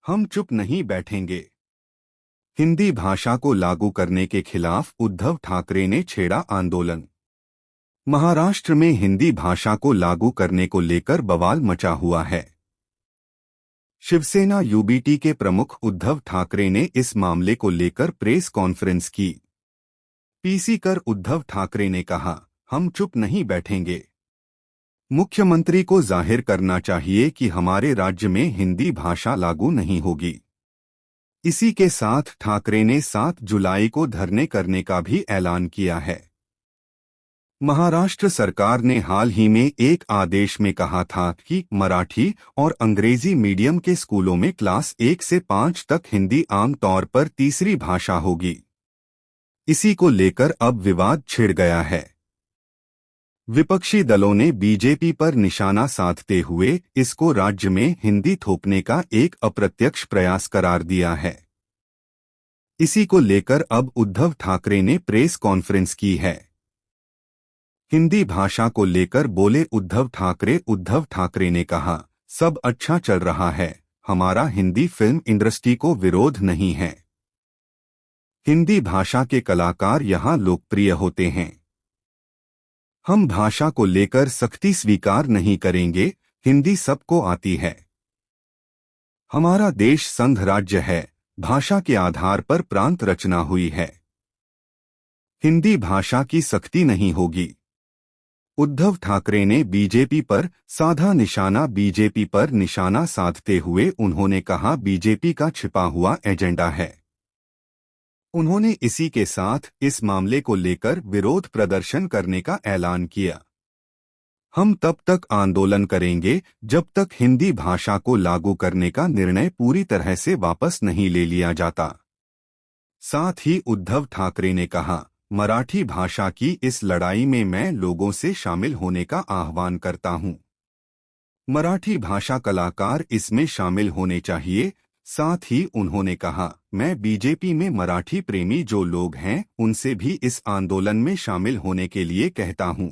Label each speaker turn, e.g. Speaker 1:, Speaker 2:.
Speaker 1: हम चुप नहीं बैठेंगे। हिंदी भाषा को लागू करने के खिलाफ उद्धव ठाकरे ने छेड़ा आंदोलन। महाराष्ट्र में हिंदी भाषा को लागू करने को लेकर बवाल मचा हुआ है। शिवसेना यूबीटी के प्रमुख उद्धव ठाकरे ने इस मामले को लेकर प्रेस कॉन्फ्रेंस की। पीसी कर उद्धव ठाकरे ने कहा, हम चुप नहीं बैठेंगे। मुख्यमंत्री को जाहिर करना चाहिए कि हमारे राज्य में हिंदी भाषा लागू नहीं होगी। इसी के साथ ठाकरे ने 7 जुलाई को धरने करने का भी ऐलान किया है। महाराष्ट्र सरकार ने हाल ही में एक आदेश में कहा था कि मराठी और अंग्रेजी मीडियम के स्कूलों में क्लास 1 से 5 तक हिंदी आम तौर पर तीसरी भाषा होगी। इसी को लेकर अब विवाद छिड़ गया है। विपक्षी दलों ने बीजेपी पर निशाना साधते हुए इसको राज्य में हिंदी थोपने का एक अप्रत्यक्ष प्रयास करार दिया है। इसी को लेकर अब उद्धव ठाकरे ने प्रेस कॉन्फ्रेंस की है। हिंदी भाषा को लेकर बोले उद्धव ठाकरे ने कहा, सब अच्छा चल रहा है, हमारा हिंदी फिल्म इंडस्ट्री को विरोध नहीं है। हिंदी भाषा के कलाकार यहाँ लोकप्रिय होते हैं। हम भाषा को लेकर सख्ती स्वीकार नहीं करेंगे, हिंदी सबको आती है। हमारा देश संघ राज्य है, भाषा के आधार पर प्रांत रचना हुई है। हिंदी भाषा की सख्ती नहीं होगी। उद्धव ठाकरे ने बीजेपी पर निशाना साधते हुए उन्होंने कहा, बीजेपी का छिपा हुआ एजेंडा है। उन्होंने इसी के साथ इस मामले को लेकर विरोध प्रदर्शन करने का ऐलान किया। हम तब तक आंदोलन करेंगे जब तक हिंदी भाषा को लागू करने का निर्णय पूरी तरह से वापस नहीं ले लिया जाता। साथ ही उद्धव ठाकरे ने कहा, मराठी भाषा की इस लड़ाई में मैं लोगों से शामिल होने का आह्वान करता हूं। मराठी भाषा कलाकार इसमें शामिल होने चाहिए। साथ ही उन्होंने कहा, मैं बीजेपी में मराठी प्रेमी जो लोग हैं उनसे भी इस आंदोलन में शामिल होने के लिए कहता हूं।